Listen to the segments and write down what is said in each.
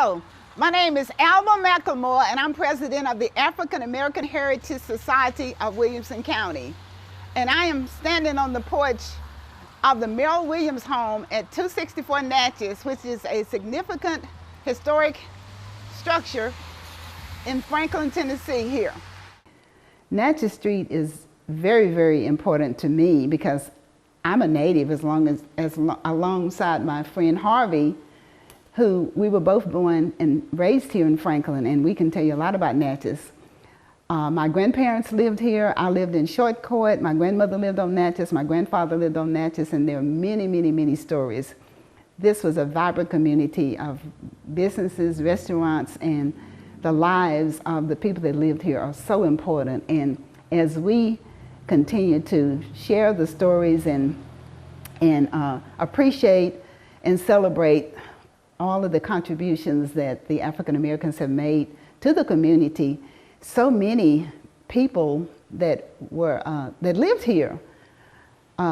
Hello, my name is Alma Macklemore, and I'm president of the African American Heritage Society of Williamson County. And I am standing on the porch of the Merrill Williams home at 264 Natchez, which is a significant historic structure in Franklin, Tennessee here. Natchez Street is very, very important to me because I'm a native alongside my friend Harvey, who we were both born and raised here in Franklin, and we can tell you a lot about Natchez. My grandparents lived here. I lived in Short Court. My grandmother lived on Natchez. My grandfather lived on Natchez, and there are many, many, many stories. This was a vibrant community of businesses, restaurants, and the lives of the people that lived here are so important. And as we continue to share the stories and appreciate and celebrate all of the contributions that the African Americans have made to the community, so many people that lived here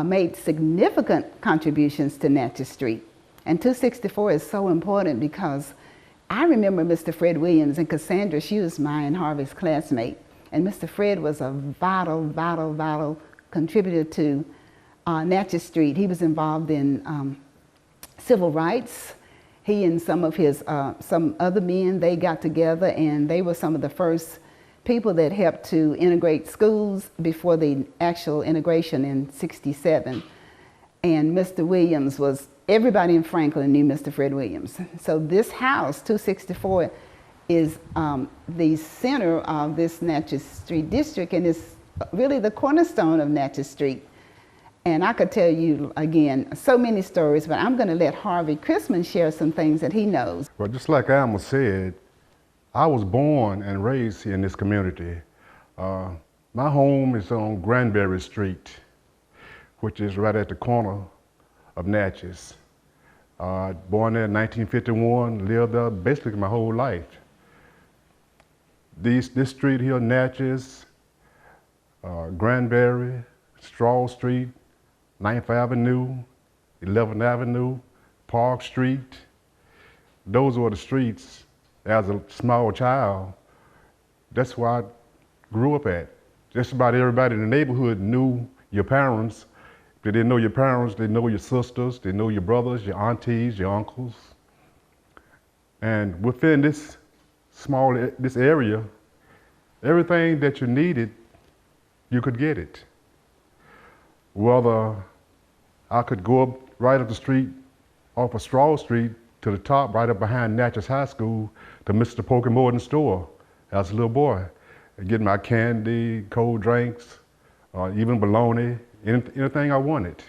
made significant contributions to Natchez Street. And 264 is so important because I remember Mr. Fred Williams, and Cassandra, she was mine and Harvey's classmate. And Mr. Fred was a vital contributor to Natchez Street. He was involved in civil rights. He and some of his, some other men, they got together, and they were some of the first people that helped to integrate schools before the actual integration in '67. And Mr. Williams was, everybody in Franklin knew Mr. Fred Williams. So this house, 264, is the center of this Natchez Street District, and it's really the cornerstone of Natchez Street. And I could tell you, again, so many stories, but I'm going to let Harvey Chrisman share some things that he knows. Well, just like Alma said, I was born and raised in this community. My home is on Granbury Street, which is right at the corner of Natchez. Born there in 1951, lived there basically my whole life. This street here, Natchez, Granbury, Straw Street, 9th Avenue, 11th Avenue, Park Street. Those were the streets as a small child. That's where I grew up at. Just about everybody in the neighborhood knew your parents. If they didn't know your parents, they know your sisters, they know your brothers, your aunties, your uncles. And within this area, everything that you needed, you could get it. Whether I could go up right up the street off of Straw Street to the top, right up behind Natchez High School, to Mr. Poke Morton store as a little boy, and get my candy, cold drinks, even bologna, anything I wanted.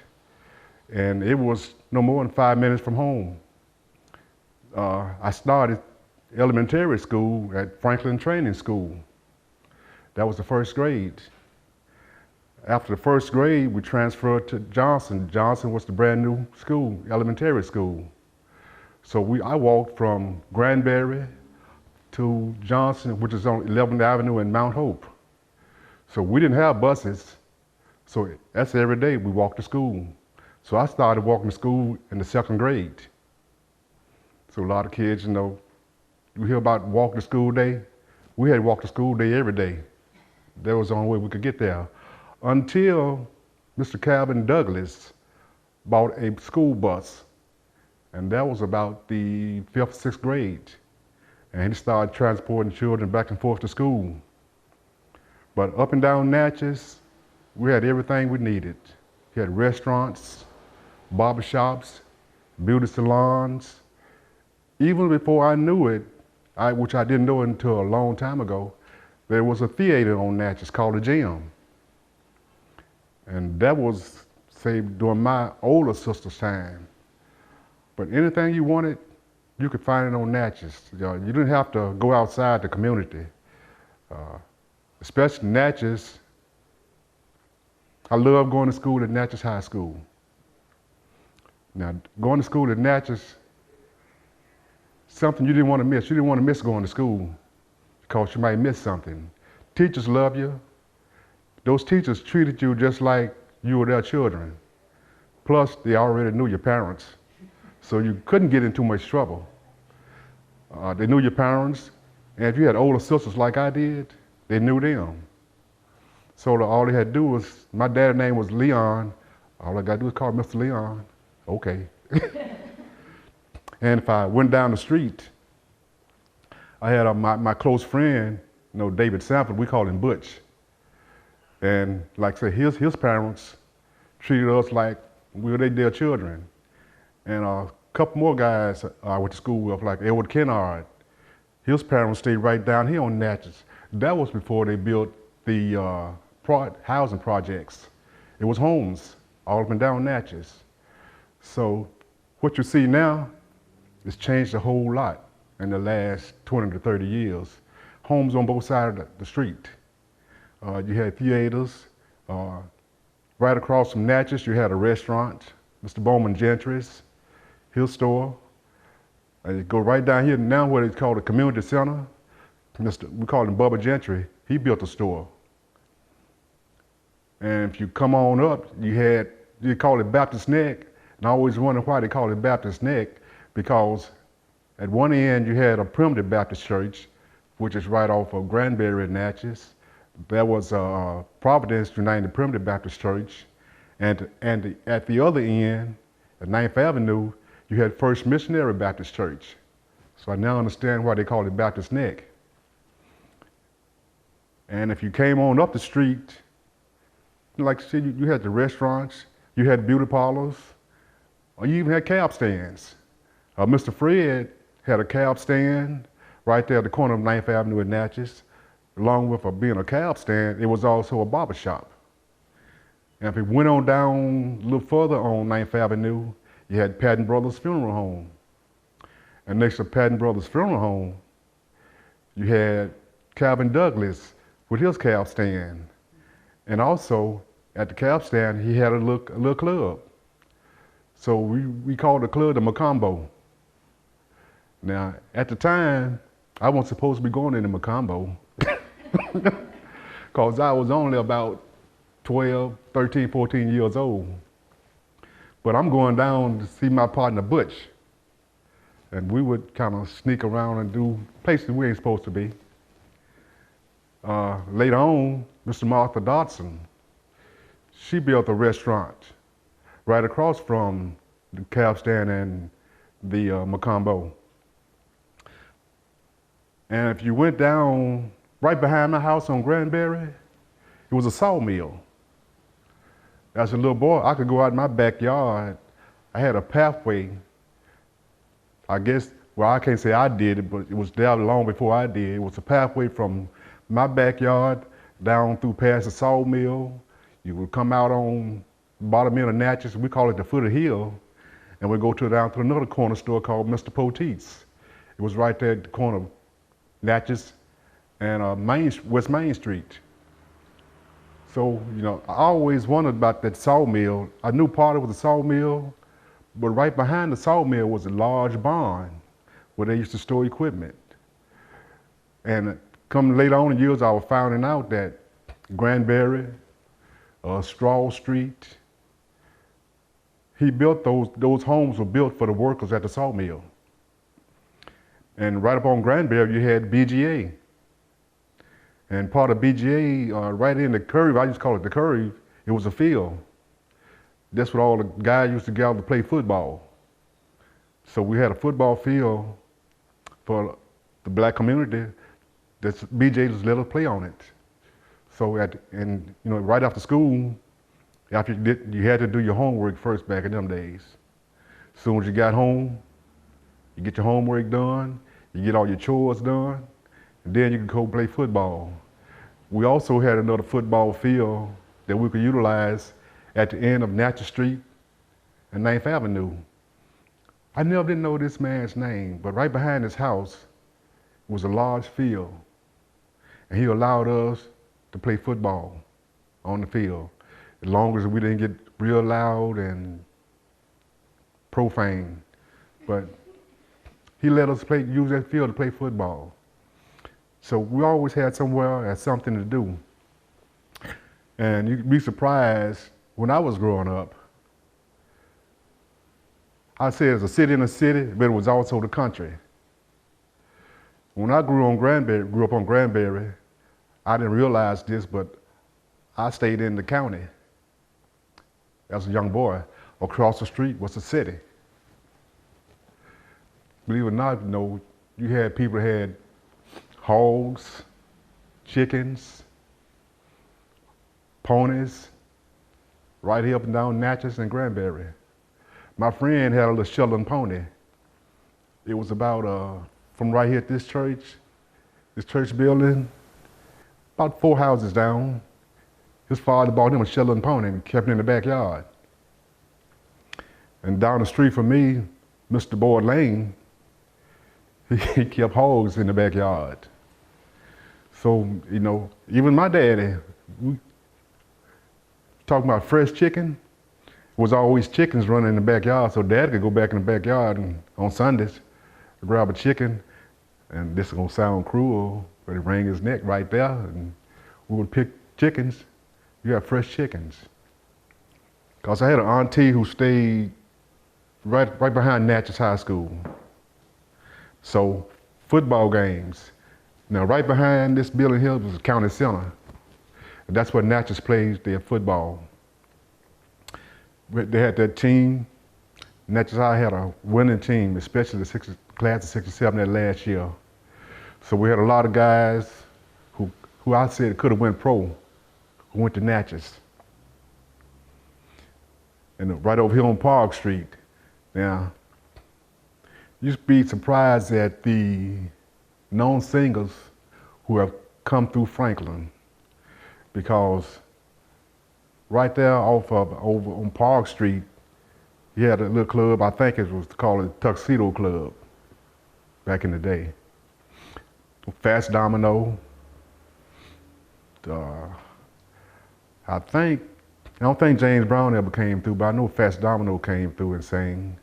And it was no more than 5 minutes from home. I started elementary school at Franklin Training School. That was the first grade. After the first grade, we transferred to Johnson. Johnson was the brand new school, elementary school. So I walked from Granbury to Johnson, which is on 11th Avenue and Mount Hope. So we didn't have buses. So that's every day we walked to school. So I started walking to school in the 2nd grade. So a lot of kids, you know, you hear about walk to school day. We had to walk to school day every day. That was the only way we could get there. Until Mr. Calvin Douglas bought a school bus. And that was about the 5th, 6th grade. And he started transporting children back and forth to school. But up and down Natchez, we had everything we needed. We had restaurants, barbershops, beauty salons. Even before I knew it, which I didn't know until a long time ago, there was a theater on Natchez called the Gym. And that was, say, during my older sister's time. But anything you wanted, you could find it on Natchez. You didn't have to go outside the community. Especially Natchez. I love going to school at Natchez High School. Now, going to school at Natchez, something you didn't want to miss. You didn't want to miss going to school because you might miss something. Teachers love you. Those teachers treated you just like you were their children. Plus, they already knew your parents, so you couldn't get in too much trouble. They knew your parents, and if you had older sisters like I did, they knew them. So all they had to do was, my dad's name was Leon. All I got to do is call Mr. Leon. Okay. And if I went down the street, I had my close friend, David Sanford, we called him Butch. And like I said, his parents treated us like we were their children. And a couple more guys I went to school with, like Edward Kennard, his parents stayed right down here on Natchez. That was before they built the housing projects. It was homes all up and down Natchez. So what you see now has changed a whole lot in the last 20 to 30 years. Homes on both sides of the street. You had theaters. Right across from Natchez, you had a restaurant, Mr. Bowman Gentry's, his store. You go right down here now what it's called a community center. We call him Bubba Gentry. He built a store. And if you come on up, you call it Baptist Neck. And I always wondered why they call it Baptist Neck, because at one end you had a Primitive Baptist Church, which is right off of Granbury and Natchez. There was Providence United Primitive Baptist Church. And at the other end, at 9th Avenue, you had First Missionary Baptist Church. So I now understand why they call it Baptist Neck. And if you came on up the street, like I said, you had the restaurants, you had beauty parlors, or you even had cab stands. Mr. Fred had a cab stand right there at the corner of 9th Avenue in Natchez. Along with being a cab stand, it was also a barber shop. And if you went on down a little further on 9th Avenue, you had Patton Brothers Funeral Home. And next to Patton Brothers Funeral Home, you had Calvin Douglas with his cab stand. And also, at the cab stand, he had a little club. So we called the club the Macombo. Now, at the time, I wasn't supposed to be going into Macombo because I was only about 12, 13, 14 years old. But I'm going down to see my partner Butch. And we would kind of sneak around and do places we ain't supposed to be. Later on, Mr. Martha Dodson, she built a restaurant right across from the cab stand and the Macombo. And if you went down right behind my house on Granbury, it was a sawmill. As a little boy, I could go out in my backyard. I had a pathway. I guess, well, I can't say I did it, but it was there long before I did. It was a pathway from my backyard down through past the sawmill. You would come out on the bottom end of Natchez, we call it the foot of the hill, and we'd go down to another corner store called Mr. Poteet's. It was right there at the corner of Natchez and West Main Street. So, I always wondered about that sawmill. I knew part of it was a sawmill, but right behind the sawmill was a large barn where they used to store equipment. And coming later on in years, I was finding out that Granbury, Straw Street, he built those homes were built for the workers at the sawmill. And right up on Granbury, you had BGA. And part of BGA, right in the curve, I used to call it the curve, it was a field. That's what all the guys used to gather to play football. So we had a football field for the black community that BJ just let us play on it. So right after school, after you had to do your homework first back in them days. As soon as you got home, you get your homework done, you get all your chores done, and then you could go play football. We also had another football field that we could utilize at the end of Natchez Street and 9th Avenue. I never did know this man's name, but right behind his house was a large field. And he allowed us to play football on the field, as long as we didn't get real loud and profane. But he let us use that field to play football. So we always had somewhere and something to do. And you'd be surprised, when I was growing up, I said it's a city in a city, but it was also the country. When I grew up on Granbury, I didn't realize this, but I stayed in the county as a young boy. Across the street was the city. Believe it or not, you had people who had hogs, chickens, ponies, right here up and down Natchez and Granbury. My friend had a little Shetland pony. It was about, from right here at this church building, about 4 houses down. His father bought him a Shetland pony and kept it in the backyard. And down the street from me, Mr. Boyd Lane, he kept hogs in the backyard. So, even my daddy, talking about fresh chicken, it was always chickens running in the backyard, so Dad could go back in the backyard and on Sundays, grab a chicken, and this is gonna sound cruel, but he wring his neck right there, and we would pick chickens. You have fresh chickens. Cause I had an auntie who stayed right behind Natchez High School. So football games. Now right behind this building here was the county center. And that's where Natchez plays their football. They had that team. Natchez High had a winning team, especially the class of '67 that last year. So we had a lot of guys who I said could have went pro, who went to Natchez. And right over here on Park Street. Now, you'd be surprised at the known singers who have come through Franklin, because right there over on Park Street, you had a little club, I think it was called the Tuxedo Club back in the day. Fast Domino. I don't think James Brown ever came through, but I know Fast Domino came through and sang.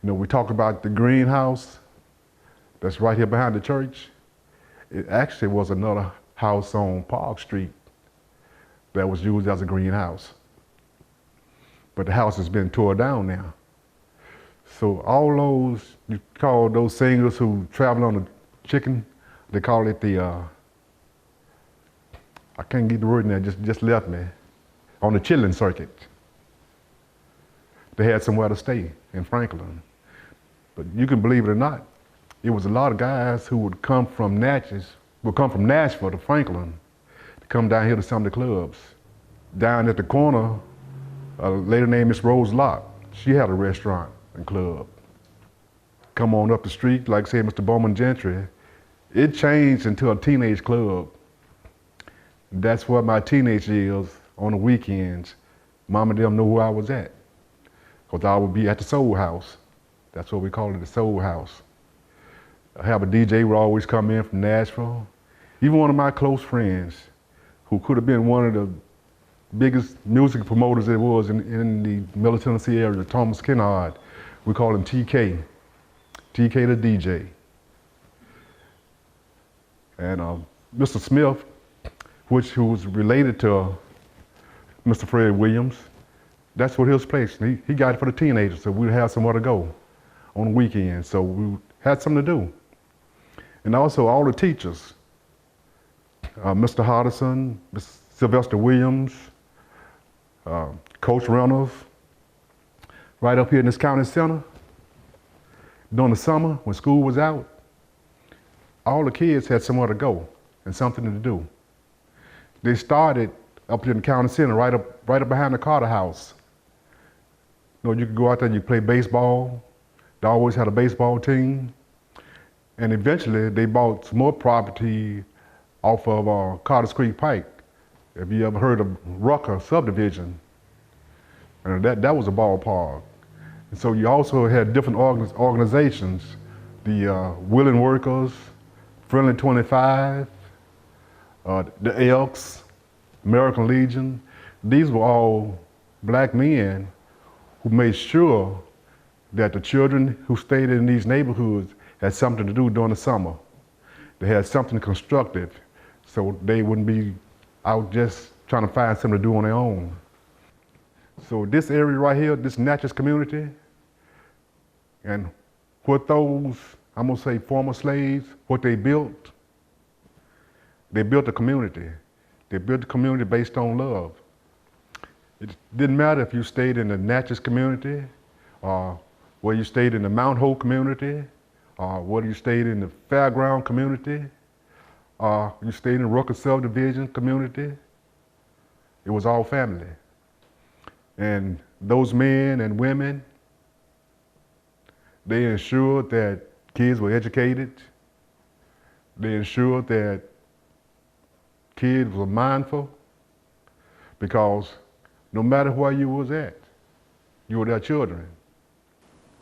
We talked about the greenhouse that's right here behind the church. It actually was another house on Park Street that was used as a greenhouse. But the house has been torn down now. So all those, you call those singers who travel on the chicken, they call it the, I can't get the word in there, just left me, on the chilling circuit. They had somewhere to stay in Franklin. But you can believe it or not, it was a lot of guys who would come from Nashville to Franklin to come down here to some of the clubs. Down at the corner, a lady named Miss Rose Locke, she had a restaurant and club. Come on up the street, like say Mr. Bowman Gentry, it changed into a teenage club. That's what my teenage years, on the weekends, Mom and them knew who I was at. Because I would be at the Soul House. That's what we call it, the Soul House. I have a DJ who would always come in from Nashville. Even one of my close friends, who could have been one of the biggest music promoters there was in the Middle Tennessee area, Thomas Kennard, we call him TK the DJ. And Mr. Smith, who was related to Mr. Fred Williams, that's what his place. He got it for the teenagers, so we'd have somewhere to go on the weekend. So we had something to do. And also all the teachers, Mr. Hodgson, Mr. Sylvester Williams, Coach Reynolds, right up here in this county center. During the summer, when school was out, all the kids had somewhere to go and something to do. They started up here in the county center, right up behind the Carter House. You could go out there and you play baseball. They always had a baseball team. And eventually they bought some more property off of Carter's Creek Pike. If you ever heard of Rucker subdivision, and that was a ballpark. And so you also had different organizations, the Willing Workers, Friendly 25, the Elks, American Legion. These were all black men who made sure that the children who stayed in these neighborhoods had something to do during the summer. They had something constructive, so they wouldn't be out just trying to find something to do on their own. So this area right here, this Natchez community, and what those I'm gonna say former slaves, what they built a community. They built a community based on love. It didn't matter if you stayed in the Natchez community, or whether you stayed in the Mount Hope community, or whether you stayed in the Fairground community, or you stayed in the Rucker subdivision community. It was all family. And those men and women, they ensured that kids were educated. They ensured that kids were mindful, because no matter where you was at, you were their children.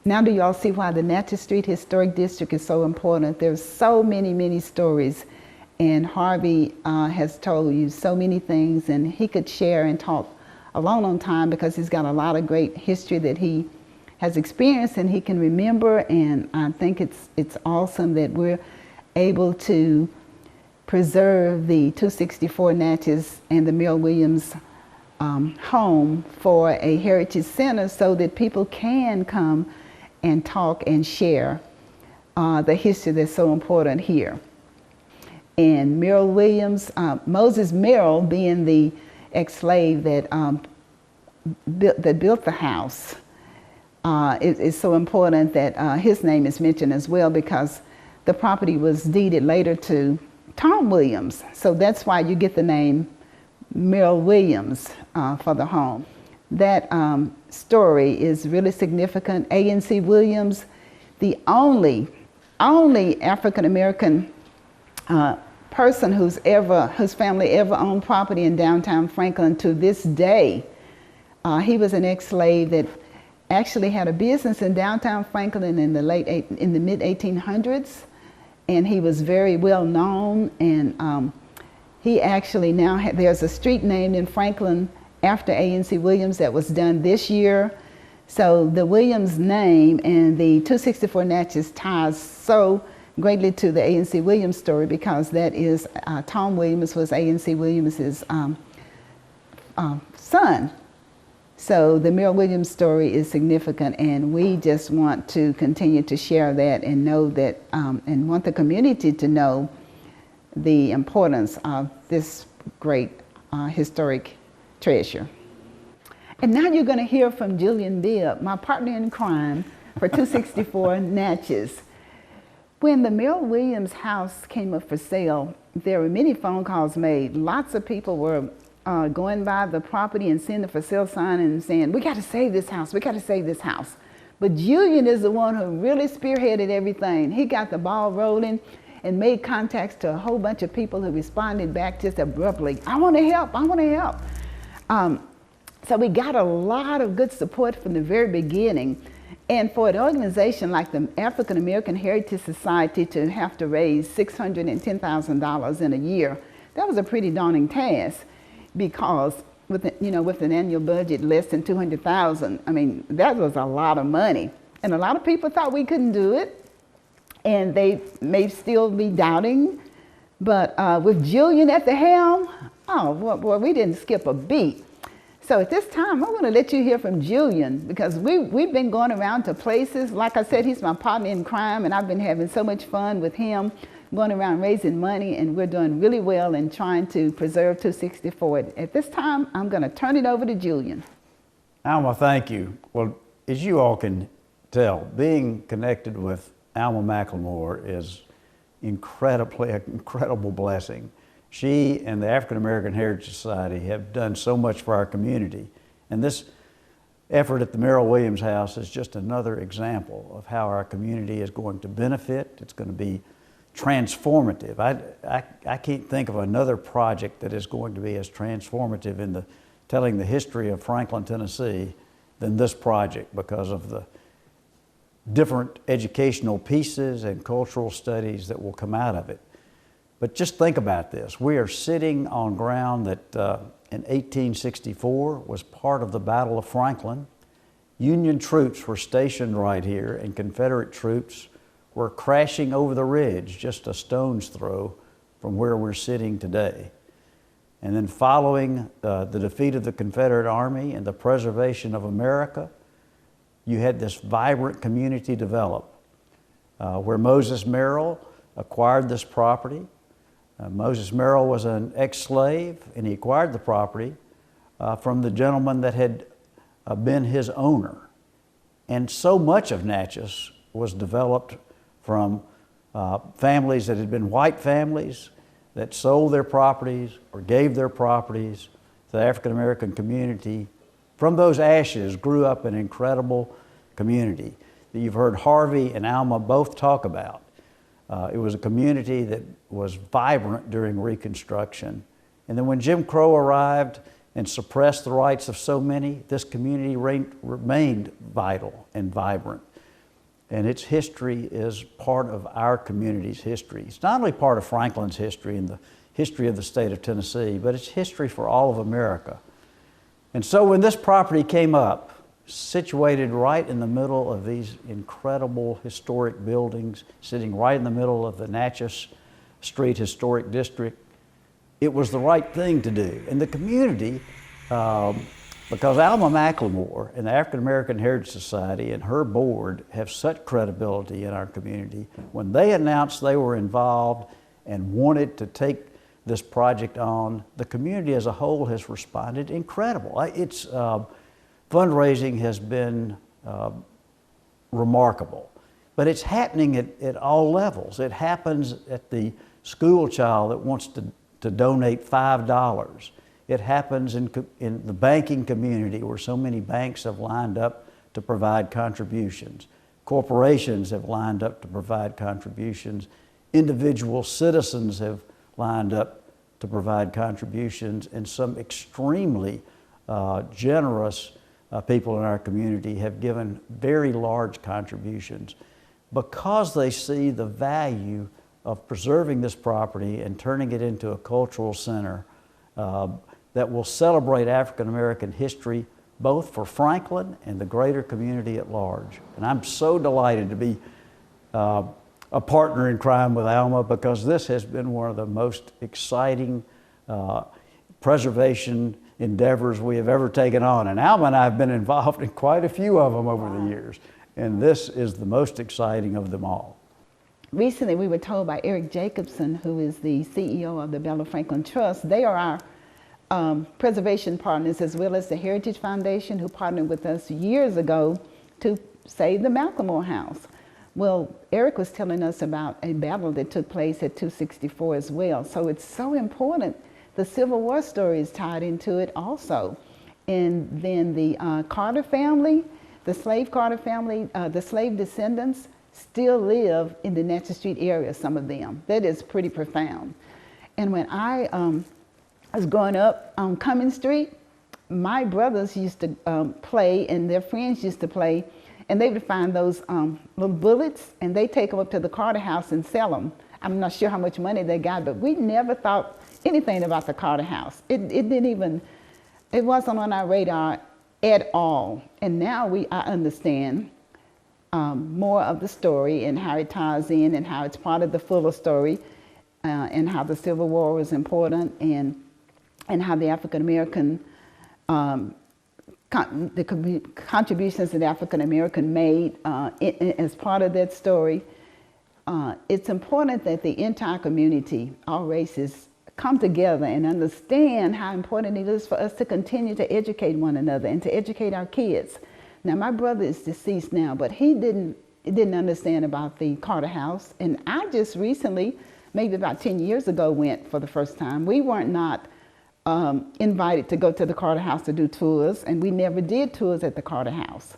Now do y'all see why the Natchez Street Historic District is so important? There's so many stories, and Harvey has told you so many things, and he could share and talk a long time because he's got a lot of great history that he has experienced and he can remember. And I think it's awesome that we're able to preserve the 264 Natchez and the Merrill Williams home for a heritage center so that people can come and talk and share the history that's so important here. And Merrill Williams, Moses Merrill being the ex-slave that built the house, it's so important that his name is mentioned as well, because the property was deeded later to Tom Williams. So that's why you get the name Merrill Williams for the home. That story is really significant. A.N.C. Williams, the only African-American person whose family ever owned property in downtown Franklin to this day. He was an ex-slave that actually had a business in downtown Franklin in the mid 1800s, and he was very well known. And he actually there's a street named in Franklin after A.N.C. Williams that was done this year. So the Williams name and the 264 Natchez ties so greatly to the A.N.C. Williams story, because that is Tom Williams was A.N.C. Williams's son. So the Merrill Williams story is significant, and we just want to continue to share that and know that, and want the community to know the importance of this great historic treasure. And now you're going to hear from Julian Bibb, my partner in crime for 264 Natchez. When the Merrill Williams house came up for sale, there were many phone calls made. Lots of people were going by the property and seeing the for sale sign and saying, we got to save this house, we got to save this house. But Julian is the one who really spearheaded everything. He got the ball rolling and made contacts to a whole bunch of people who responded back just abruptly. I want to help, I want to help. So we got a lot of good support from the very beginning. And for an organization like the African American Heritage Society to have to raise $610,000 in a year, that was a pretty daunting task, because with an annual budget less than $200,000, I mean, that was a lot of money. And a lot of people thought we couldn't do it, and they may still be doubting. But with Julian at the helm, oh boy, we didn't skip a beat. So at this time, I want to let you hear from Julian, because we've been going around to places. Like I said, he's my partner in crime, and I've been having so much fun with him, going around raising money, and we're doing really well in trying to preserve 264. At this time, I'm going to turn it over to Julian. Alma, thank you. Well, as you all can tell, being connected with Alma Macklemore is an incredible blessing. She and the African American Heritage Society have done so much for our community. And this effort at the Merrill Williams House is just another example of how our community is going to benefit. It's going to be transformative. I can't think of another project that is going to be as transformative in telling the history of Franklin, Tennessee than this project, because of the different educational pieces and cultural studies that will come out of it. But just think about this. We are sitting on ground that in 1864 was part of the Battle of Franklin. Union troops were stationed right here, and Confederate troops were crashing over the ridge just a stone's throw from where we're sitting today. And then following the defeat of the Confederate Army and the preservation of America, you had this vibrant community develop. where Moses Merrill acquired this property. Moses Merrill was an ex-slave, and he acquired the property from the gentleman that had been his owner. And so much of Natchez was developed from families that had been white families that sold their properties or gave their properties to the African American community. From those ashes grew up an incredible community that you've heard Harvey and Alma both talk about. It was a community that was vibrant during Reconstruction. And then when Jim Crow arrived and suppressed the rights of so many, this community remained vital and vibrant. And its history is part of our community's history. It's not only part of Franklin's history and the history of the state of Tennessee, but it's history for all of America. And so when this property came up, situated right in the middle of these incredible historic buildings, sitting right in the middle of the Natchez Street Historic District, it was the right thing to do. And the community, because Alma Macklemore and the African American Heritage Society and her board have such credibility in our community, when they announced they were involved and wanted to take this project on, the community as a whole has responded incredible. It's fundraising has been remarkable, but it's happening at all levels. It happens at the school child that wants to donate $5. It happens in the banking community where so many banks have lined up to provide contributions. Corporations have lined up to provide contributions. Individual citizens have lined up to provide contributions, and some extremely generous people in our community have given very large contributions because they see the value of preserving this property and turning it into a cultural center that will celebrate African American history both for Franklin and the greater community at large. And I'm so delighted to be a partner in crime with Alma, because this has been one of the most exciting preservation endeavors we have ever taken on. And Alma and I have been involved in quite a few of them over the years, and this is the most exciting of them all. Recently, we were told by Eric Jacobson, who is the CEO of the Bella Franklin Trust, they are our preservation partners, as well as the Heritage Foundation, who partnered with us years ago to save the Macklemore House. Well, Eric was telling us about a battle that took place at 264 as well. So it's so important. The Civil War story is tied into it also. And then the Carter family, the slave Carter family, the slave descendants still live in the Natchez Street area, some of them. That is pretty profound. And when I was growing up on Cummings Street, my brothers used to play, and their friends used to play, and they would find those little bullets, and they take them up to the Carter House and sell them. I'm not sure how much money they got, but we never thought anything about the Carter House. It wasn't on our radar at all. And now I understand more of the story and how it ties in and how it's part of the fuller story, and how the Civil War was important, and how the African American the contributions that the African American made as part of that story. It's important that the entire community, all races, come together and understand how important it is for us to continue to educate one another and to educate our kids. Now, my brother is deceased now, but he didn't understand about the Carter House, and I just recently, maybe about 10 years ago, went for the first time. We weren't not invited to go to the Carter House to do tours, and we never did tours at the Carter House.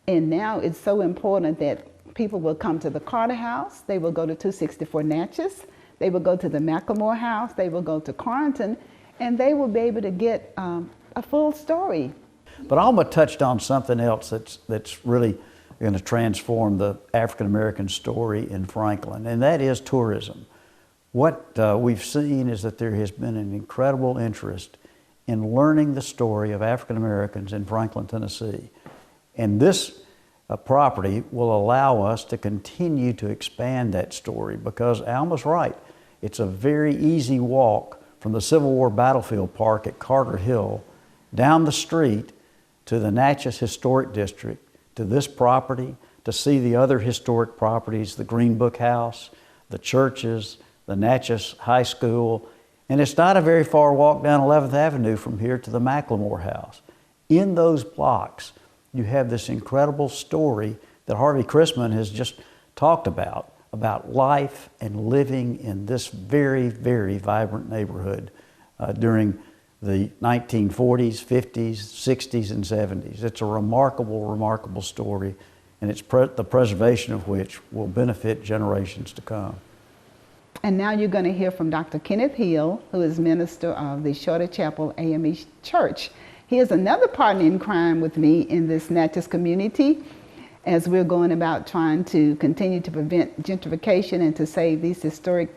And now it's so important that people will come to the Carter House, they will go to 264 Natchez, they will go to the Macklemore House, they will go to Quaranton, and they will be able to get a full story. But Alma touched on something else that's really going to transform the African American story in Franklin, and that is tourism. What we've seen is that there has been an incredible interest in learning the story of African Americans in Franklin, Tennessee. And this property will allow us to continue to expand that story, because Alma's right. It's a very easy walk from the Civil War Battlefield Park at Carter Hill down the street to the Natchez Historic District, to this property, to to see the other historic properties, the Green Book House, the churches, the Natchez High School, and it's not a very far walk down 11th Avenue from here to the Macklemore House. In those blocks, you have this incredible story that Harvey Chrisman has just talked about life and living in this very, very vibrant neighborhood during the 1940s, 50s, 60s, and 70s. It's a remarkable, remarkable story, and it's the preservation of which will benefit generations to come. And now you're going to hear from Dr. Kenneth Hill, who is minister of the Shorter Chapel AME Church. He is another partner in crime with me in this Natchez community as we're going about trying to continue to prevent gentrification and to save these historic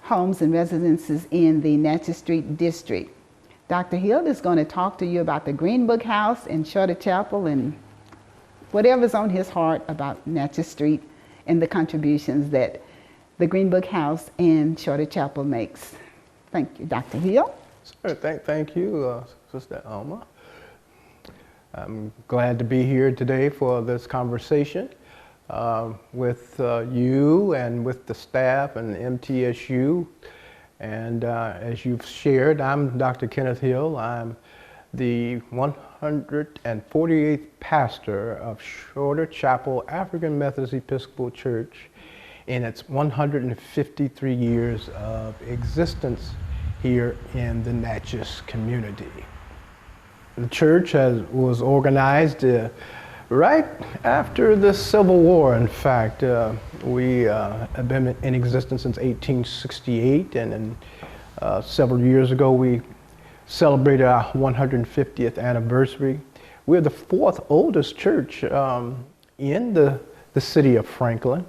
homes and residences in the Natchez Street District. Dr. Hill is going to talk to you about the Green Book House and Shorter Chapel and whatever's on his heart about Natchez Street and the contributions that the Green Book House and Shorter Chapel makes. Thank you, Dr. Hill. Sure, thank you, Sister Alma. I'm glad to be here today for this conversation with you and with the staff and MTSU. And as you've shared, I'm Dr. Kenneth Hill. I'm the 148th pastor of Shorter Chapel African Methodist Episcopal Church in its 153 years of existence here in the Natchez community. The church was organized right after the Civil War. In fact, we have been in existence since 1868, and then several years ago we celebrated our 150th anniversary. We're the fourth oldest church in the city of Franklin,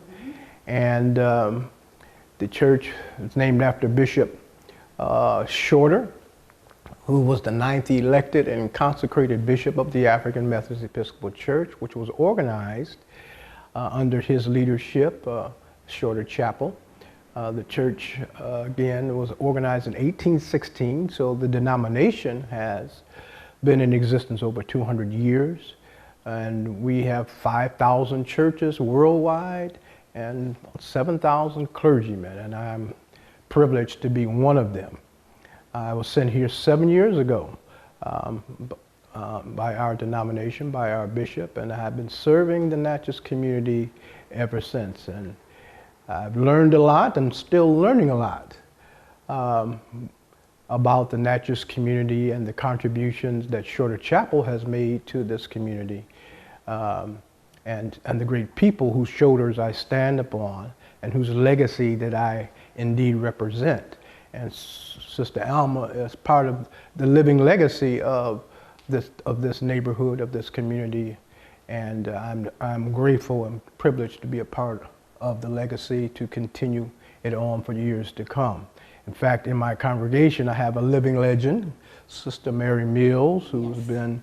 and the church is named after Bishop Shorter, who was the 9th elected and consecrated bishop of the African Methodist Episcopal Church, which was organized under his leadership, Shorter Chapel. The church, again, was organized in 1816, so the denomination has been in existence over 200 years. And we have 5,000 churches worldwide and 7,000 clergymen, and I'm privileged to be one of them. I was sent here 7 years ago by our denomination, by our bishop, and I have been serving the Natchez community ever since. And I've learned a lot and still learning a lot about the Natchez community and the contributions that Shorter Chapel has made to this community, and the great people whose shoulders I stand upon and whose legacy that I indeed represent. And Sister Alma is part of the living legacy of this neighborhood, of this community, and I'm grateful and privileged to be a part of the legacy to continue it on for years to come. In fact, in my congregation, I have a living legend, Sister Mary Mills, who's a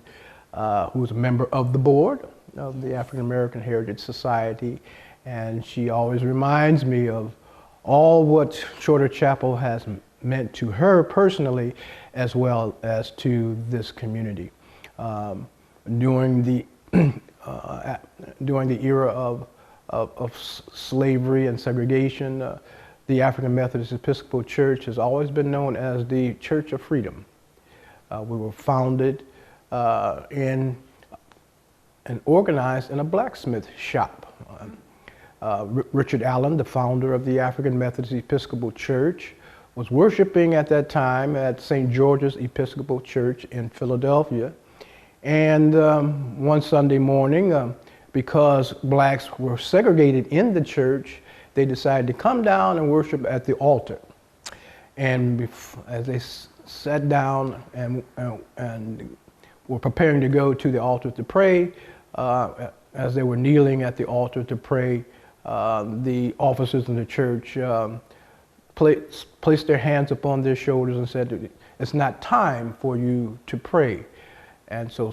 member of the board of the African American Heritage Society, and she always reminds me of all what Shorter Chapel has meant to her personally, as well as to this community. During the era of slavery and segregation, the African Methodist Episcopal Church has always been known as the Church of Freedom. We were founded and organized in a blacksmith shop. Richard Allen, the founder of the African Methodist Episcopal Church, was worshiping at that time at St. George's Episcopal Church in Philadelphia. And one Sunday morning, because blacks were segregated in the church, they decided to come down and worship at the altar. And as they sat down and were preparing to go to the altar to pray, as they were kneeling at the altar to pray, the officers in the church placed their hands upon their shoulders and said, "It's not time for you to pray." And so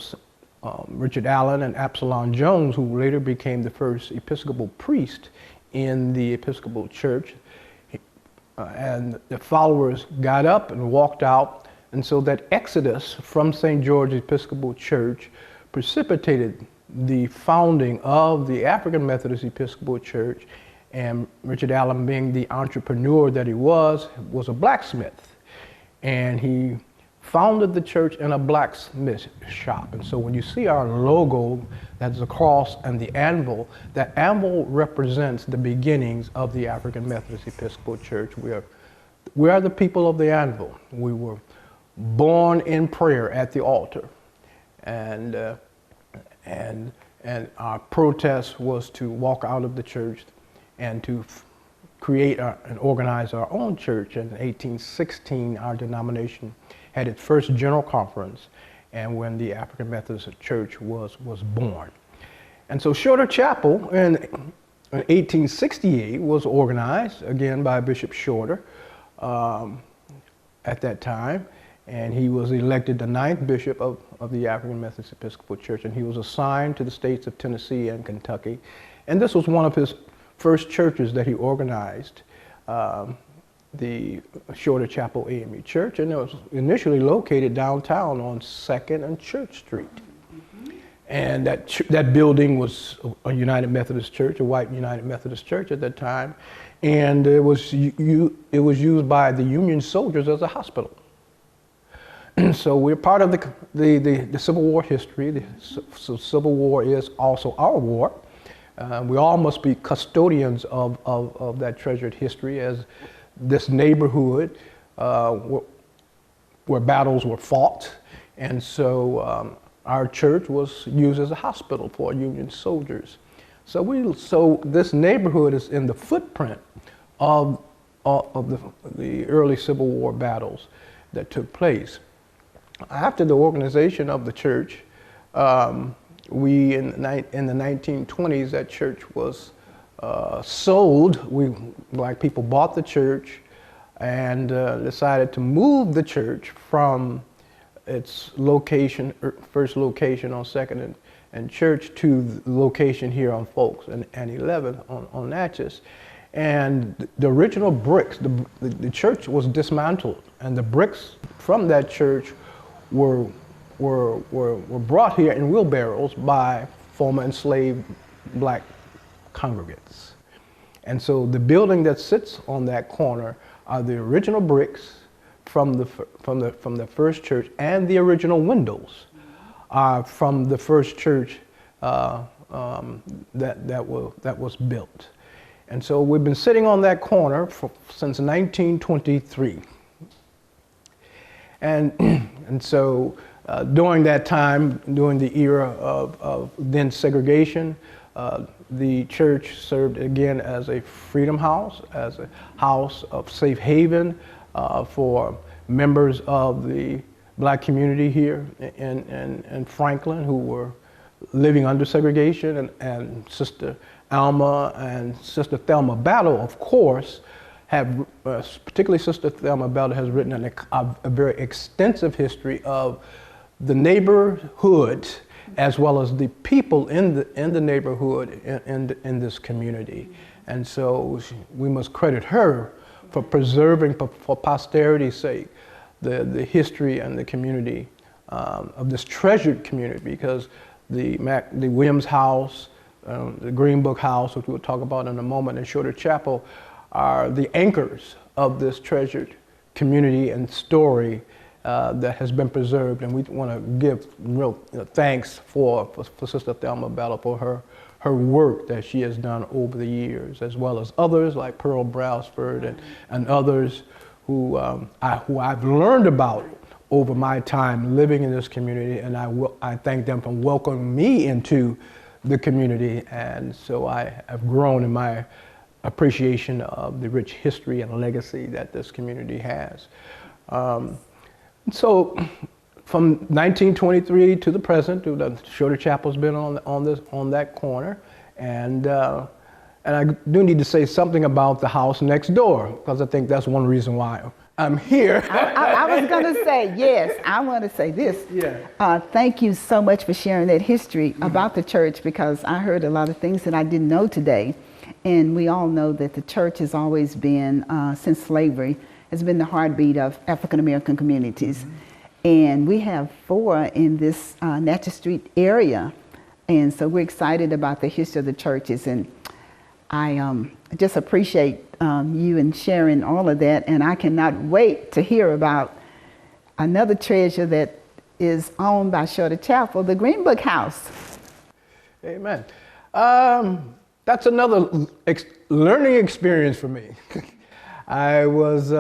Richard Allen and Absalom Jones, who later became the first Episcopal priest in the Episcopal Church, and the followers got up and walked out, and so that exodus from St. George's Episcopal Church precipitated the founding of the African Methodist Episcopal Church, and Richard Allen, being the entrepreneur that he was a blacksmith. And he founded the church in a blacksmith shop. And so when you see our logo, that's the cross and the anvil, that anvil represents the beginnings of the African Methodist Episcopal Church. We are the people of the anvil. We were born in prayer at the altar. And our protest was to walk out of the church and to create and organize our own church. In 1816, our denomination had its first general conference, and when the African Methodist Church was born. And so Shorter Chapel in 1868 was organized, again by Bishop Shorter at that time, and he was elected the 9th bishop of the African Methodist Episcopal Church, and he was assigned to the states of Tennessee and Kentucky. And this was one of his first churches that he organized, the Shorter Chapel AME Church, and it was initially located downtown on 2nd and Church Street. And that building was a United Methodist Church, a white United Methodist Church at that time, and it was used by the Union soldiers as a hospital. So we're part of the Civil War history. So Civil War is also our war. We all must be custodians of that treasured history, as this neighborhood where battles were fought. And so our church was used as a hospital for Union soldiers. So this neighborhood is in the footprint of the early Civil War battles that took place. After the organization of the church, in the 1920s, that church was sold. Black people bought the church and decided to move the church from its location, first location on 2nd and Church, to the location here on Folks and 11 on Natchez. And the original bricks, the church was dismantled, and the bricks from that church were brought here in wheelbarrows by former enslaved black congregants. And so the building that sits on that corner are the original bricks from the first church, and the original windows are from the first church that was built. And so we've been sitting on that corner since 1923. And so during that time, during the era of then segregation, the church served again as a freedom house, as a house of safe haven for members of the black community here in Franklin who were living under segregation, and Sister Alma and Sister Thelma Battle, of course, have, particularly Sister Thelma Battle, has written a very extensive history of the neighborhood as well as the people in the neighborhood in this community. And so we must credit her for preserving, for posterity's sake, the history and the community of this treasured community, because the Williams House, the Green Book House, which we'll talk about in a moment, and Shorter Chapel are the anchors of this treasured community and story that has been preserved. And we want to give real thanks for Sister Thelma Battle for her work that she has done over the years, as well as others like Pearl Browsford and others who I've learned about over my time living in this community, and I thank them for welcoming me into the community. And so I have grown in my appreciation of the rich history and legacy that this community has. So from 1923 to the present, the Shorter Chapel's been on that corner, and I do need to say something about the house next door, because I think that's one reason why I'm here. I was going to say, yes, I want to say this. Yeah. Thank you so much for sharing that history about the church, because I heard a lot of things that I didn't know today. And we all know that the church has always been, since slavery, has been the heartbeat of African American communities. And we have 4 in this Natchez Street area And so we're excited about the history of the churches, and I just appreciate you and sharing all of that, and I cannot wait to hear about another treasure that is owned by Shorter Chapel, the Green Book House. Amen. That's another learning experience for me. I was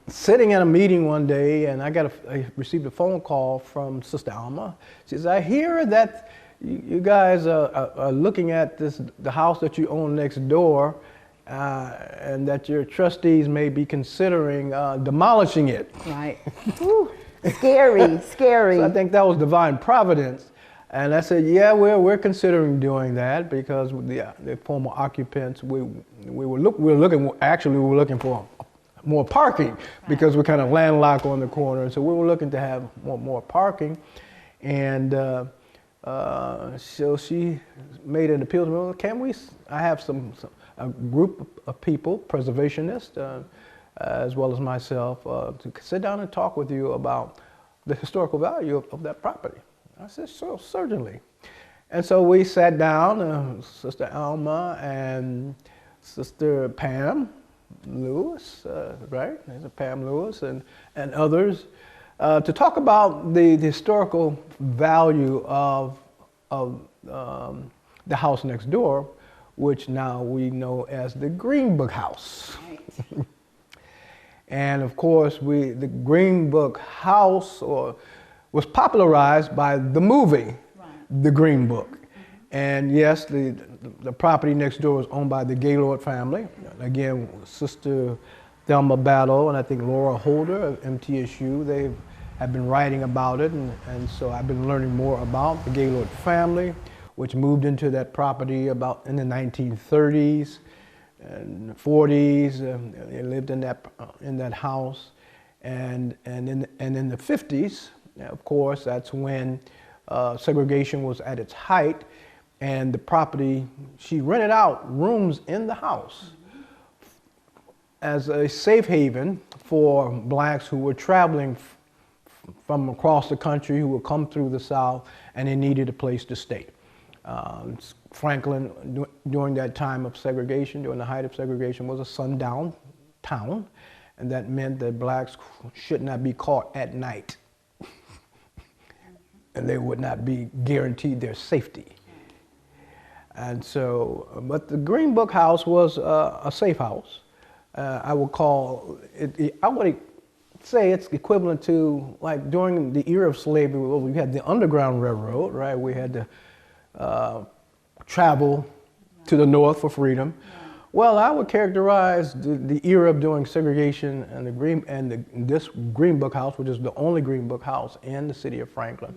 sitting at a meeting one day, and I received a phone call from Sister Alma. She says, I hear that you guys are looking at the house that you own next door, and that your trustees may be considering demolishing it. Right. Ooh, scary, scary. So I think that was divine providence. And I said, yeah, we're considering doing that because the former occupants, we were looking for more parking because we're kind of landlocked on the corner. So we were looking to have more parking. And so she made an appeal to me, well, can we, I have a group of people, preservationists, as well as myself, to sit down and talk with you about the historical value of that property. I said, so certainly. And so we sat down, Sister Alma and Sister Pam Lewis, right? There's a Pam Lewis and others, to talk about the historical value of the house next door, which now we know as the Green Book House. Right. And of course, the Green Book House was popularized by the movie, right, The Green Book. Mm-hmm. And yes, the property next door was owned by the Gaylord family. Again, Sister Thelma Battle and I think Laura Holder of MTSU, they have been writing about it. And so I've been learning more about the Gaylord family, which moved into that property about in the 1930s and 40s. They lived in that house. And in the 50s, of course, that's when segregation was at its height, and the property, she rented out rooms in the house as a safe haven for blacks who were traveling from across the country, who would come through the South, and they needed a place to stay. Franklin, during that time of segregation, during the height of segregation, was a sundown town, and that meant that blacks should not be caught at night. And they would not be guaranteed their safety. And so, but the Green Book House was a safe house. I would call it, I would say it's equivalent to, like during the era of slavery, we had the Underground Railroad, right? We had to travel to the north for freedom. Well, I would characterize the era of doing segregation and this Green Book House, which is the only Green Book House in the city of Franklin,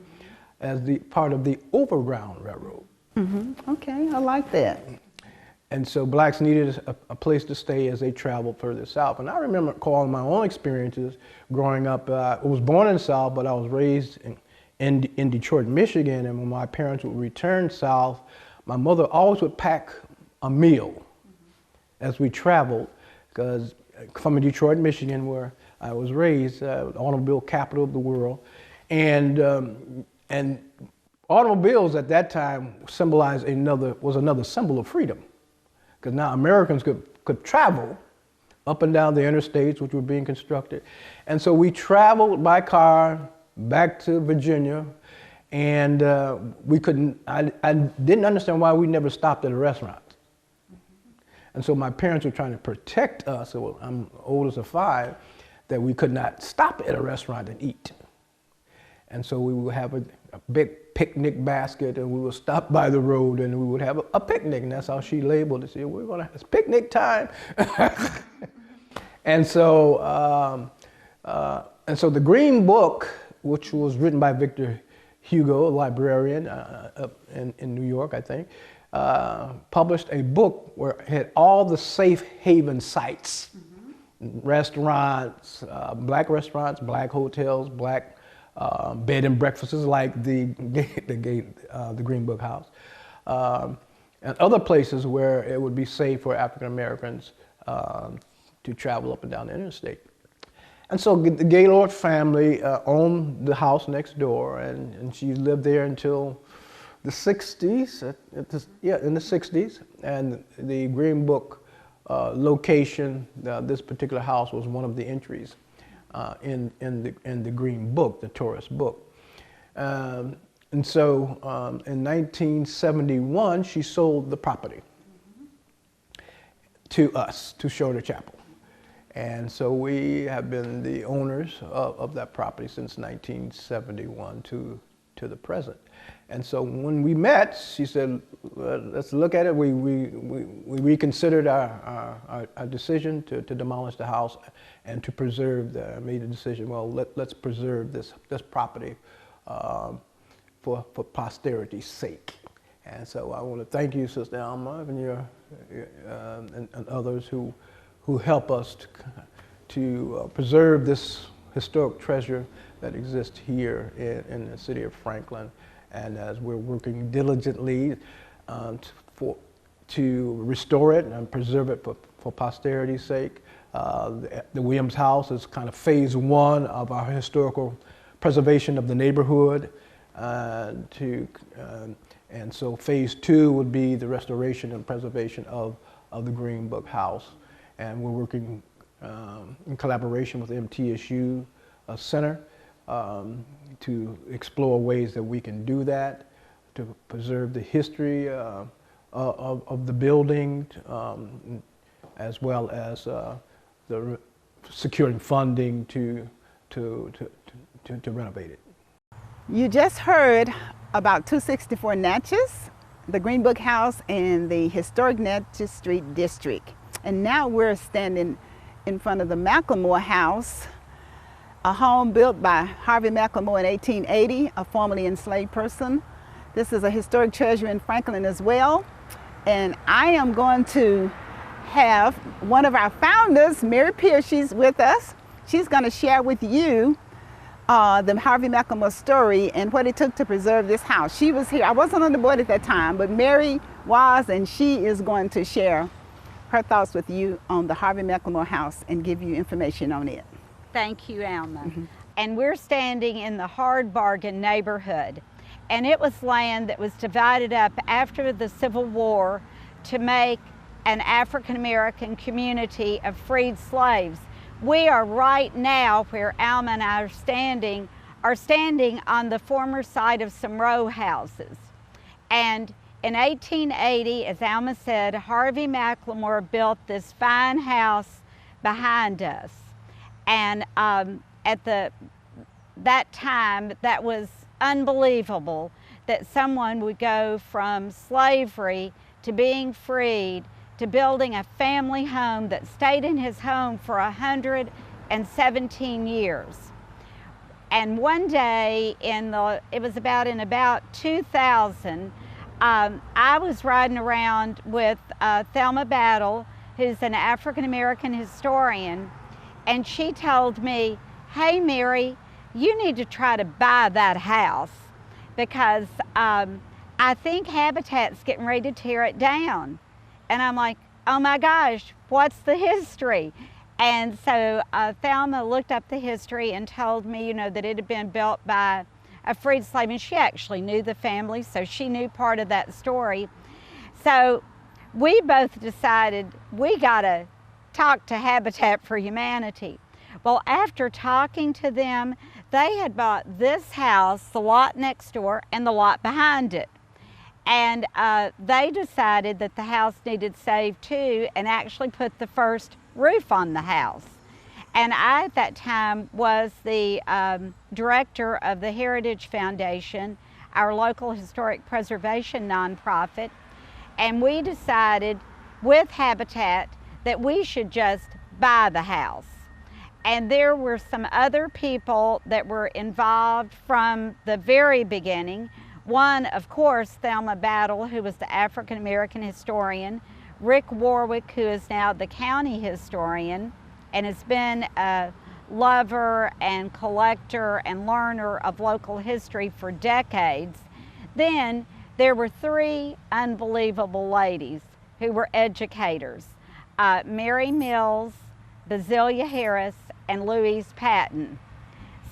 as the part of the Overground Railroad. Mm-hmm. Okay, I like that. And so blacks needed a place to stay as they traveled further south. And I remember calling my own experiences growing up. I was born in the South, but I was raised in Detroit, Michigan. And when my parents would return south, my mother always would pack a meal as we traveled, because from Detroit, Michigan, where I was raised, automobile capital of the world. And automobiles at that time symbolized another symbol of freedom, because now Americans could travel up and down the interstates which were being constructed. And so we traveled by car back to Virginia, and I didn't understand why we never stopped at a restaurant. And so my parents were trying to protect us, so I'm oldest of 5, that we could not stop at a restaurant and eat. And so we would have a big picnic basket, and we would stop by the road and we would have a picnic, and that's how she labeled it. She said, we're gonna have, it's picnic time. And so the Green Book, which was written by Victor Hugo, a librarian in New York, I think, published a book where it had all the safe haven sites, restaurants, black hotels, black bed and breakfasts like the Green Book House, and other places where it would be safe for African Americans to travel up and down the interstate. And so the Gaylord family owned the house next door, and she lived there until the 60s, in the 60s. And the Green Book location, this particular house was one of the entries in the Green Book, the tourist book. And so in 1971, she sold the property to us, to Shorter Chapel. And so we have been the owners of that property since 1971 to the present. And so when we met, she said, let's look at it. We reconsidered our decision to demolish the house and to preserve made the decision, well, let's preserve this property for posterity's sake. And so I want to thank you, Sister Alma, and and others who help us to preserve this historic treasure that exists here in the city of Franklin. And as we're working diligently to restore it and preserve it for posterity's sake, the Williams House is kind of phase one of our historical preservation of the neighborhood. And so phase two would be the restoration and preservation of the Green Book House. And we're working in collaboration with MTSU Center to explore ways that we can do that, to preserve the history of the building, as well as securing funding to renovate it. You just heard about 264 Natchez, the Green Book House, and the historic Natchez Street District. And now we're standing in front of the Macklemore House, a home built by Harvey Macklemore in 1880, a formerly enslaved person. This is a historic treasure in Franklin as well. And I am going to have one of our founders, Mary Pierce, she's with us. She's going to share with you the Harvey Macklemore story and what it took to preserve this house. She was here. I wasn't on the board at that time, but Mary was, and she is going to share her thoughts with you on the Harvey Macklemore House and give you information on it. Thank you, Alma. Mm-hmm. And we're standing in the Hard Bargain neighborhood. And it was land that was divided up after the Civil War to make an African-American community of freed slaves. We are right now where Alma and I are standing on the former site of some row houses. And in 1880, as Alma said, Harvey Macklemore built this fine house behind us. And at that time, that was unbelievable that someone would go from slavery to being freed to building a family home that stayed in his home for 117 years. And one day, it was in about 2000, I was riding around with Thelma Battle, who's an African-American historian, and she told me, hey Mary, you need to try to buy that house because I think Habitat's getting ready to tear it down. And I'm like, oh my gosh, what's the history? And so Thelma looked up the history and told me, that it had been built by a freed slave, and she actually knew the family, so she knew part of that story. So we both decided we gotta talk to Habitat for Humanity. Well, after talking to them, they had bought this house, the lot next door, and the lot behind it. And they decided that the house needed saved too, and actually put the first roof on the house. And I, at that time, was the director of the Heritage Foundation, our local historic preservation nonprofit. And we decided with Habitat that we should just buy the house. And there were some other people that were involved from the very beginning. One, of course, Thelma Battle, who was the African-American historian, Rick Warwick, who is now the county historian, and has been a lover and collector and learner of local history for decades. Then there were three unbelievable ladies who were educators, Mary Mills, Basilia Harris, and Louise Patton.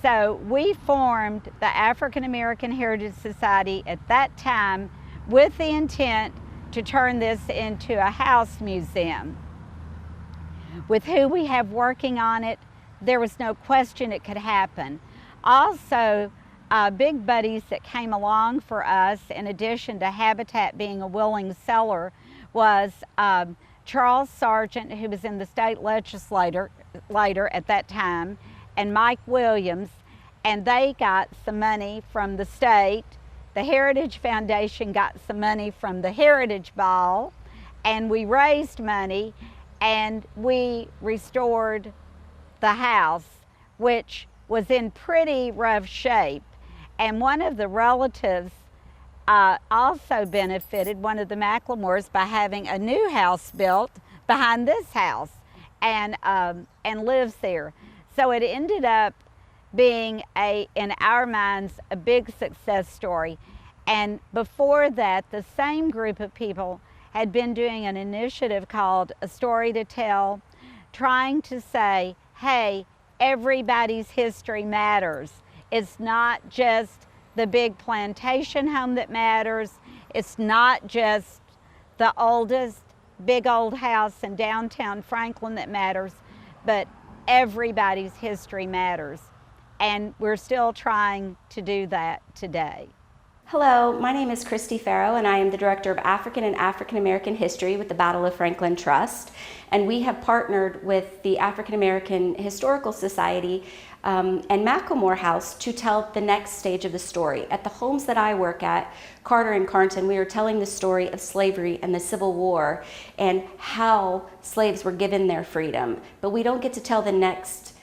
So we formed the African American Heritage Society at that time with the intent to turn this into a house museum. With who we have working on it, there was no question it could happen. Also, big buddies that came along for us, in addition to Habitat being a willing seller, was Charles Sargent, who was in the state legislature at that time, and Mike Williams, and they got some money from the state. The Heritage Foundation got some money from the Heritage Ball, and we raised money, and we restored the house, which was in pretty rough shape. And one of the relatives also benefited, one of the Macklemores, by having a new house built behind this house, and lives there. So it ended up being, in our minds, a big success story. And before that, the same group of people had been doing an initiative called A Story to Tell, trying to say, hey, everybody's history matters. It's not just the big plantation home that matters. It's not just the oldest big old house in downtown Franklin that matters, but everybody's history matters. And we're still trying to do that today. Hello, my name is Christy Farrow, and I am the Director of African and African American History with the Battle of Franklin Trust. And we have partnered with the African American Historical Society and Macklemore House to tell the next stage of the story. At the homes that I work at, Carter and Carnton, we are telling the story of slavery and the Civil War and how slaves were given their freedom. But we don't get to tell the next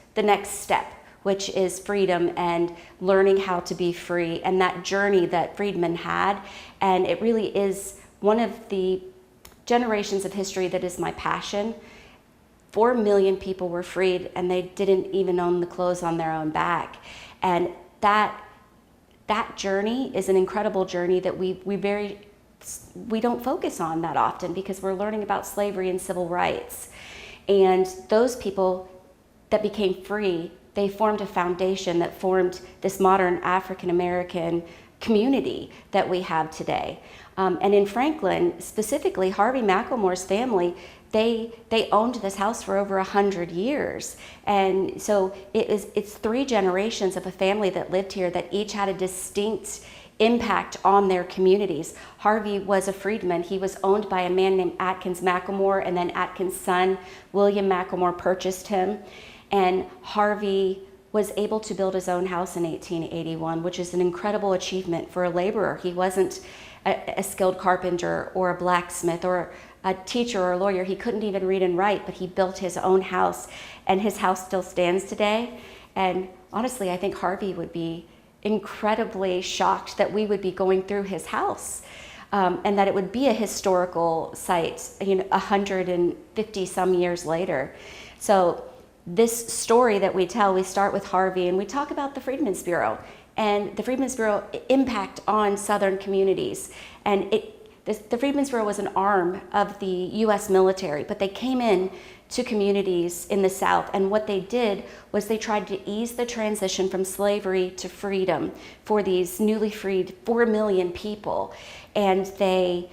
step, which is freedom and learning how to be free, and that journey that freedmen had. And it really is one of the generations of history that is my passion. 4 million people were freed, and they didn't even own the clothes on their own back. And that journey is an incredible journey that we don't focus on that often, because we're learning about slavery and civil rights. And those people that became free, they formed a foundation that formed this modern African American community that we have today. And in Franklin, specifically, Harvey Macklemore's family, they owned this house for over 100 years. And so it's 3 generations of a family that lived here that each had a distinct impact on their communities. Harvey was a freedman. He was owned by a man named Atkins Macklemore, and then Atkins' son, William Macklemore, purchased him. And Harvey was able to build his own house in 1881, which is an incredible achievement for a laborer. He wasn't a skilled carpenter or a blacksmith or a teacher or a lawyer. He couldn't even read and write, but he built his own house, and his house still stands today. And honestly, I think Harvey would be incredibly shocked that we would be going through his house, and that it would be a historical site, 150 some years later. So this story that we tell, we start with Harvey, and we talk about the Freedmen's Bureau and the Freedmen's Bureau impact on Southern communities. And the Freedmen's Bureau was an arm of the U.S. military, but they came in to communities in the South, and what they did was they tried to ease the transition from slavery to freedom for these newly freed 4 million people. And they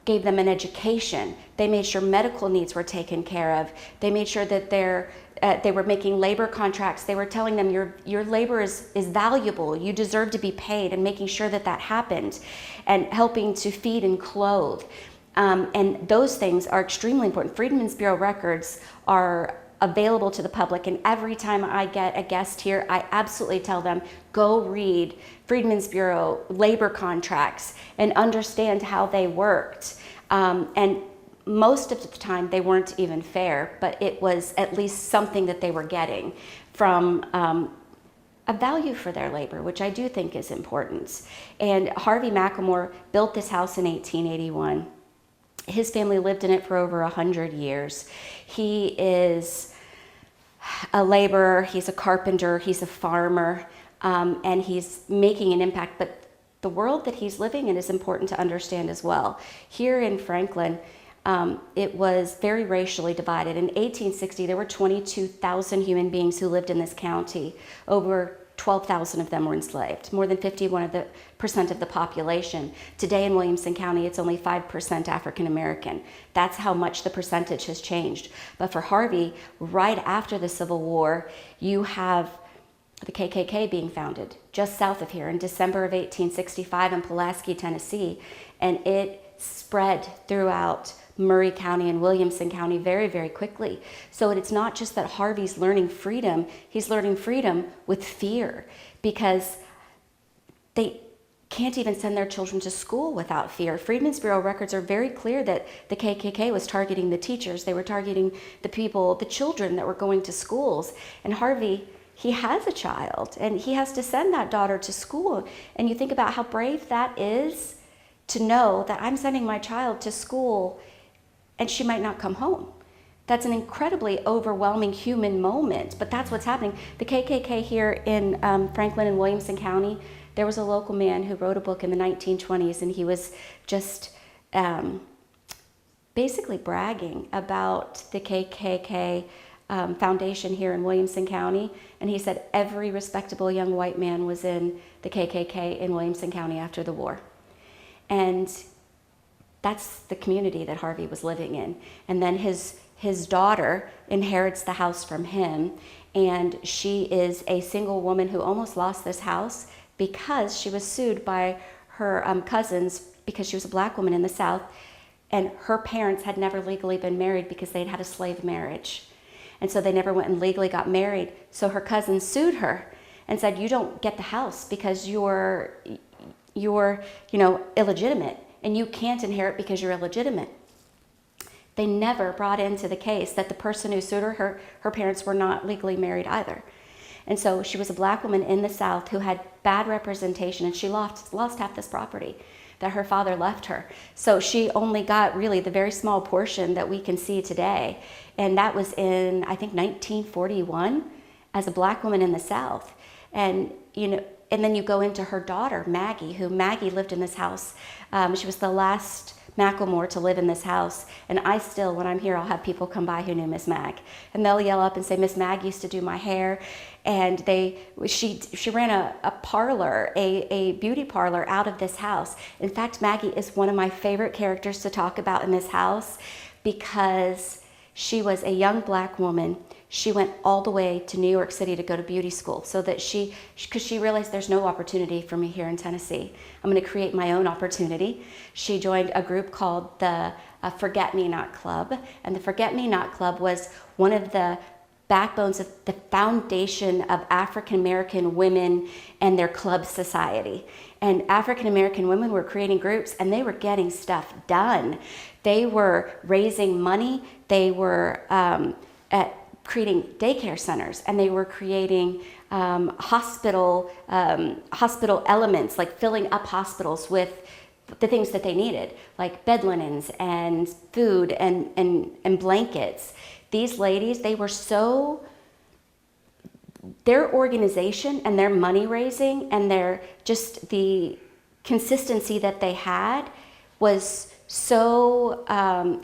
gave them an education. They made sure medical needs were taken care of. They made sure that they were making labor contracts. They were telling them your labor is valuable. You deserve to be paid, and making sure that happened, and helping to feed and clothe. And those things are extremely important. Freedmen's Bureau records are available to the public, and every time I get a guest here, I absolutely tell them, go read Freedmen's Bureau labor contracts and understand how they worked. And most of the time they weren't even fair, but it was at least something that they were getting from a value for their labor, which I do think is important. And Harvey Macklemore built this house in 1881. His family lived in it for over 100 years. He is a laborer, he's a carpenter, he's a farmer, and he's making an impact. But the world that he's living in is important to understand as well. Here in Franklin, it was very racially divided. In 1860, there were 22,000 human beings who lived in this county. Over 12,000 of them were enslaved, more than 51% of the population. Today in Williamson County, it's only 5% African American. That's how much the percentage has changed. But for Harvey, right after the Civil War, you have the KKK being founded just south of here in December of 1865 in Pulaski, Tennessee, and it spread throughout Murray County and Williamson County very, very quickly. So it's not just that Harvey's learning freedom, he's learning freedom with fear, because they can't even send their children to school without fear. Freedmen's Bureau records are very clear that the KKK was targeting the teachers, they were targeting the people, the children that were going to schools. And Harvey, he has a child and he has to send that daughter to school. And you think about how brave that is, to know that I'm sending my child to school and she might not come home. That's an incredibly overwhelming human moment, but that's what's happening. The KKK here in Franklin and Williamson County, there was a local man who wrote a book in the 1920s, and he was just basically bragging about the KKK foundation here in Williamson County, and he said every respectable young white man was in the KKK in Williamson County after the war. And that's the community that Harvey was living in. And then his daughter inherits the house from him, and she is a single woman who almost lost this house because she was sued by her cousins because she was a black woman in the South, and her parents had never legally been married because they'd had a slave marriage. And so they never went and legally got married. So her cousins sued her and said, you don't get the house because you're illegitimate, and you can't inherit because you're illegitimate. They never brought into the case that the person who sued her parents were not legally married either. And so she was a black woman in the South who had bad representation, and she lost half this property that her father left her. So she only got really the very small portion that we can see today. And that was in, I think, 1941 as a black woman in the South. And, and then you go into her daughter, Maggie lived in this house. She was the last Macklemore to live in this house. And I still, when I'm here, I'll have people come by who knew Miss Mag. And they'll yell up and say, Miss Mag used to do my hair. And she ran a parlor, a beauty parlor out of this house. In fact, Maggie is one of my favorite characters to talk about in this house because she was a young black woman. She went all the way to New York City to go to beauty school so that because she realized there's no opportunity for me here in Tennessee. I'm going to create my own opportunity. She joined a group called the Forget-Me-Not Club. And the Forget-Me-Not Club was one of the backbones of the foundation of African American women and their club society. And African American women were creating groups, and they were getting stuff done. They were raising money. They were creating daycare centers, and they were creating hospital elements, like filling up hospitals with the things that they needed, like bed linens and food and blankets. These ladies, their organization and their money raising and the consistency that they had was so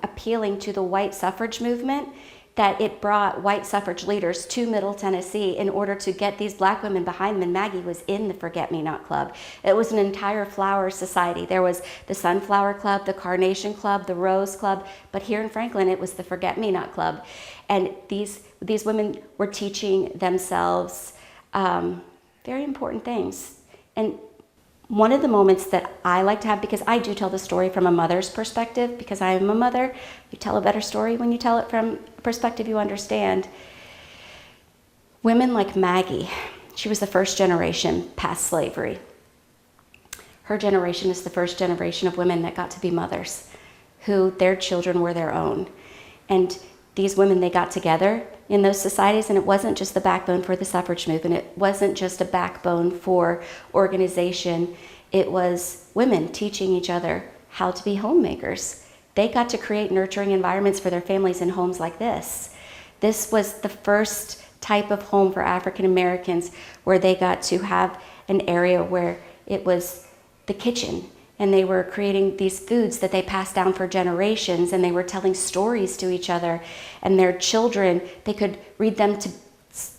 appealing to the white suffrage movement that it brought white suffrage leaders to Middle Tennessee in order to get these black women behind them. And Maggie was in the Forget-Me-Not Club. It was an entire flower society. There was the Sunflower Club, the Carnation Club, the Rose Club, but here in Franklin, it was the Forget-Me-Not Club. And these women were teaching themselves very important things. And one of the moments that I like to have, because I do tell the story from a mother's perspective, because I am a mother, you tell a better story when you tell it from a perspective you understand. Women like Maggie, she was the first generation past slavery. Her generation is the first generation of women that got to be mothers, who their children were their own. And these women, they got together in those societies, and it wasn't just the backbone for the suffrage movement. It wasn't just a backbone for organization. It was women teaching each other how to be homemakers. They got to create nurturing environments for their families in homes like this. This was the first type of home for African Americans where they got to have an area where it was the kitchen and they were creating these foods that they passed down for generations, and they were telling stories to each other, and their children, they could read them to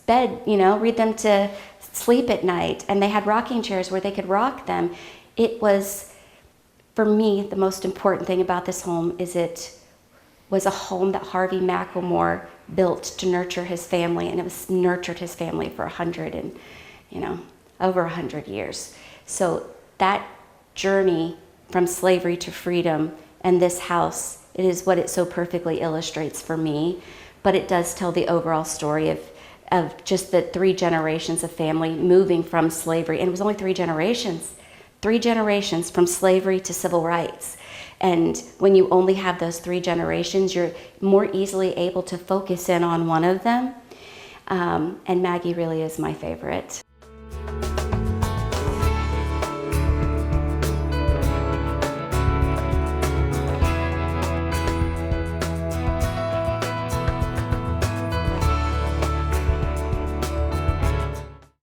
bed, read them to sleep at night, and they had rocking chairs where they could rock them. It was, for me, the most important thing about this home is it was a home that Harvey Macklemore built to nurture his family, and it was nurtured his family for over 100 years. So that journey from slavery to freedom and this house, it is what it so perfectly illustrates for me, but it does tell the overall story of just the 3 generations of family moving from slavery, and it was only 3 generations from slavery to civil rights. And when you only have those 3 generations, you're more easily able to focus in on one of them. And Maggie really is my favorite.